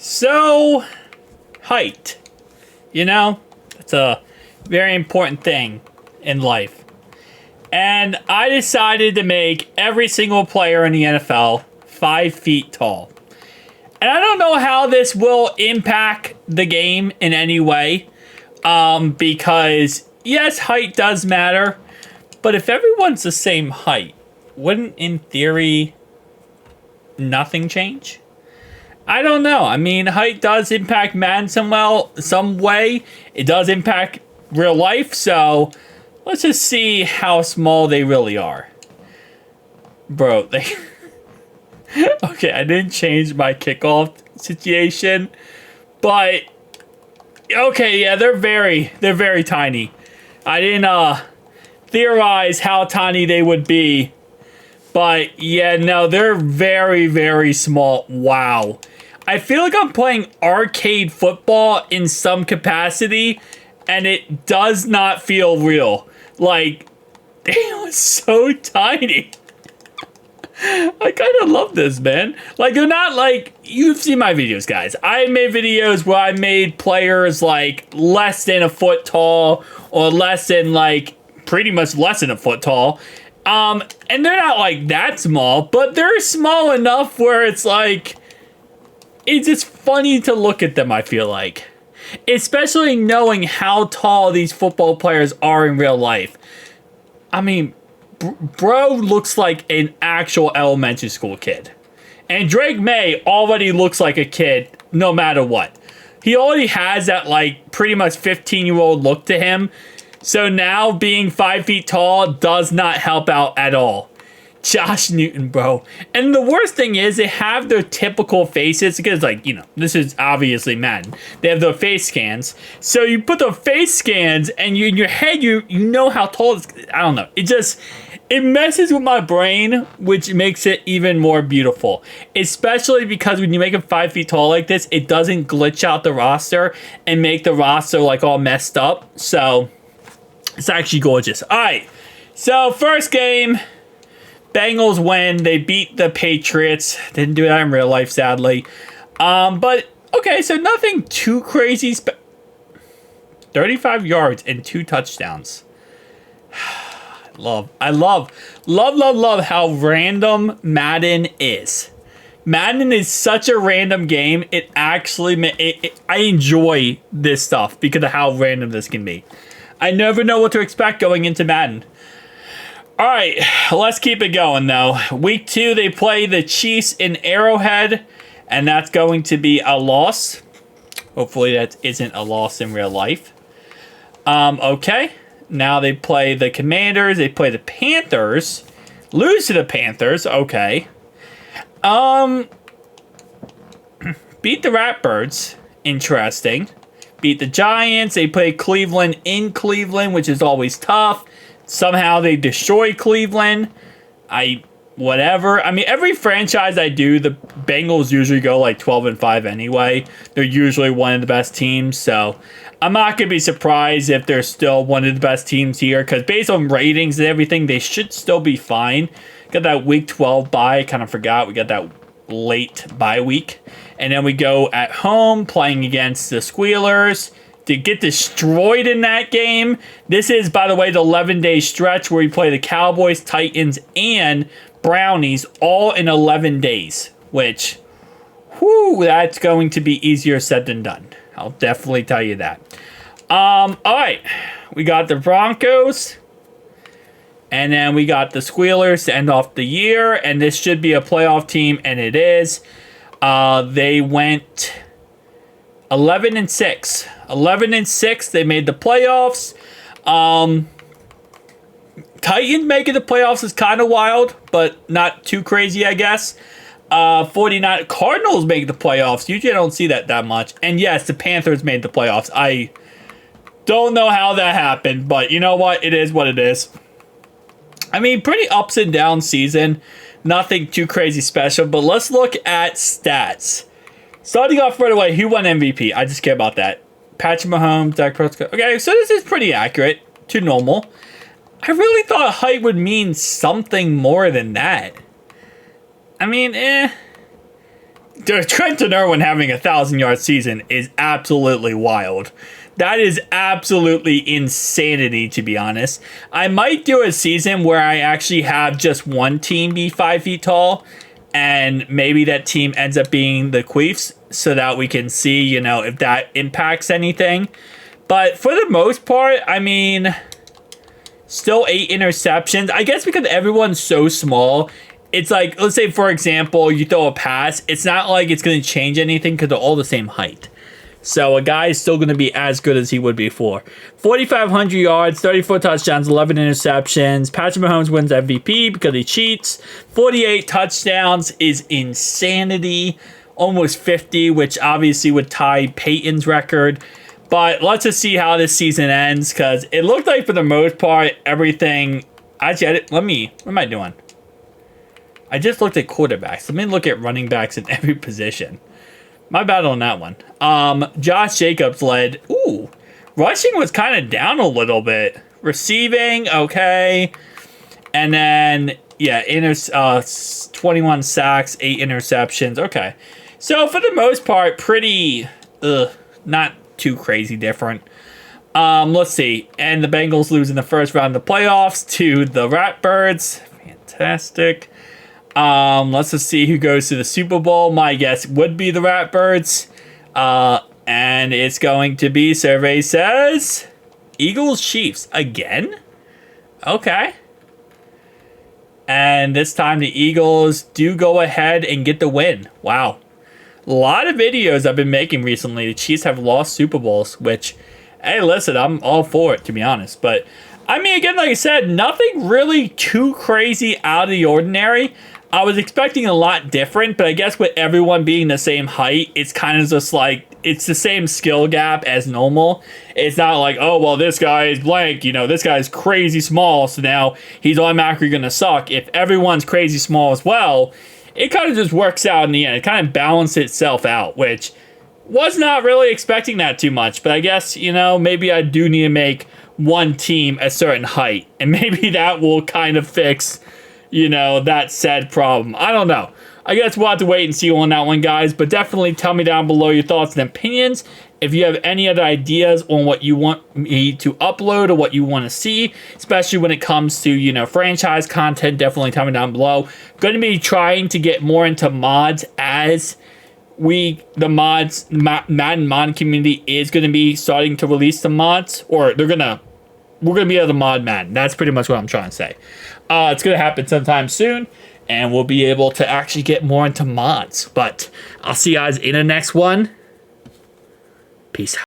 So, height. It's a very important thing in life. And I decided to make every single player in the NFL 5 feet tall. And I don't know how this will impact the game in any way. Because, yes, height does matter. But if everyone's the same height, wouldn't, in theory, nothing change? I don't know. I mean, height does impact Madden some way. It does impact real life, so let's just see how small they really are. Bro, they... Okay, I didn't change my kickoff situation, but... Okay, yeah, they're very tiny. I didn't, theorize how tiny they would be. But, yeah, no, they're very small. Wow. I feel like I'm playing arcade football in some capacity, and it does not feel real. Like, they are so tiny. I kind of love this, man. Like, they're not like... You've seen my videos, guys. I made videos where I made players, like, less than a foot tall, or less than, like, pretty much less than a foot tall. And they're not, like, that small, but they're small enough where it's, like... It's just funny to look at them, I feel like. Especially knowing how tall these football players are in real life. I mean... Bro looks like an actual elementary school kid. And Drake May already looks like a kid no matter what. He already has that, like, pretty much 15-year-old look to him. So now being 5 feet tall does not help out at all. Josh Newton, bro. And the worst thing is they have their typical faces because, like, this is obviously Madden. They have their face scans. So you put the face scans and in your head, you know how tall it's... I don't know. It messes with my brain, which makes it even more beautiful. Especially because when you make it 5 feet tall like this, it doesn't glitch out the roster and make the roster, like, all messed up. So, it's actually gorgeous. Alright, so first game... Bengals win. They beat the Patriots. Didn't do that in real life, sadly. But, okay, so nothing too crazy. 35 yards and 2 touchdowns. I love how random Madden is. Madden is such a random game. It actually... I enjoy this stuff because of how random this can be. I never know what to expect going into Madden. All right, let's keep it going, though. Week 2, they play the Chiefs in Arrowhead, and that's going to be a loss. Hopefully that isn't a loss in real life. Okay. Now they play the Commanders. They play the Panthers. Lose to the Panthers. Okay. Beat the Ratbirds. Interesting. Beat the Giants. They play Cleveland in Cleveland, which is always tough. Somehow they destroy Cleveland. Whatever. I mean, every franchise I do, the Bengals usually go like 12-5 anyway. They're usually one of the best teams, so I'm not going to be surprised if they're still one of the best teams here, because based on ratings and everything, they should still be fine. Got that week 12 bye. I kind of forgot. We got that late bye week. And then we go at home playing against the Squealers. To get destroyed in that game. This is, by the way, the 11-day stretch where we play the Cowboys, Titans, and Brownies all in 11 days. Which, whew, that's going to be easier said than done. I'll definitely tell you that. Alright. We got the Broncos. And then we got the Squealers to end off the year. And this should be a playoff team, and it is. They went 11-6. 11-6. They made the playoffs. Titans making the playoffs is kind of wild, but not too crazy, I guess. 49 Cardinals make the playoffs. Usually I don't see that much. And yes, the Panthers made the playoffs. I don't know how that happened, but you know what? It is what it is. I mean, pretty ups and down season. Nothing too crazy special, but let's look at stats. Starting off right away, who won MVP? I just care about that. Patrick Mahomes, Dak Prescott. Okay, so this is pretty accurate to normal. I really thought height would mean something more than that. I mean, Trenton Irwin having a 1,000-yard season is absolutely wild. That is absolutely insanity, to be honest. I might do a season where I actually have just one team be 5 feet tall, and maybe that team ends up being the Queefs, so that we can see, you know, if that impacts anything. But for the most part, I mean, still 8 interceptions. I guess because everyone's so small, it's like, let's say, for example, you throw a pass. It's not like it's going to change anything because they're all the same height. So a guy is still going to be as good as he would before. 4,500 yards, 34 touchdowns, 11 interceptions. Patrick Mahomes wins MVP because he cheats. 48 touchdowns is insanity. Almost 50, which obviously would tie Peyton's record. But let's just see how this season ends, because it looked like for the most part, everything... Actually, what am I doing? I just looked at quarterbacks. Let me look at running backs in every position. My bad on that one. Josh Jacobs led. Ooh, rushing was kind of down a little bit. Receiving, okay. And then, yeah, 21 sacks, 8 interceptions. Okay. So, for the most part, pretty, not too crazy different. Let's see. And the Bengals lose in the first round of the playoffs to the Ratbirds. Fantastic. Let's just see who goes to the Super Bowl. My guess would be the Ratbirds. And it's going to be, survey says, Eagles Chiefs. Again? Okay. And this time the Eagles do go ahead and get the win. Wow. A lot of videos I've been making recently. The Chiefs have lost Super Bowls, which, hey, listen, I'm all for it, to be honest. But, I mean, again, like I said, nothing really too crazy out of the ordinary. I was expecting a lot different, but I guess with everyone being the same height, it's kind of just like, it's the same skill gap as normal. It's not like, oh, well, this guy is blank, you know, this guy's crazy small, so now he's automatically going to suck. If everyone's crazy small as well, it kind of just works out in the end. It kind of balances itself out, which was not really expecting that too much. But I guess, you know, maybe I do need to make one team a certain height, and maybe that will kind of fix, you know, that said problem. I don't know. I guess we'll have to wait and see on that one, guys. But definitely tell me down below your thoughts and opinions. If you have any other ideas on what you want me to upload or what you want to see, especially when it comes to, you know, franchise content, definitely tell me down below. Going to be trying to get more into mods as the Madden mod community is going to be starting to release the mods, or we're going to be able to mod Madden. That's pretty much what I'm trying to say. It's going to happen sometime soon, and we'll be able to actually get more into mods. But I'll see you guys in the next one. Peace out.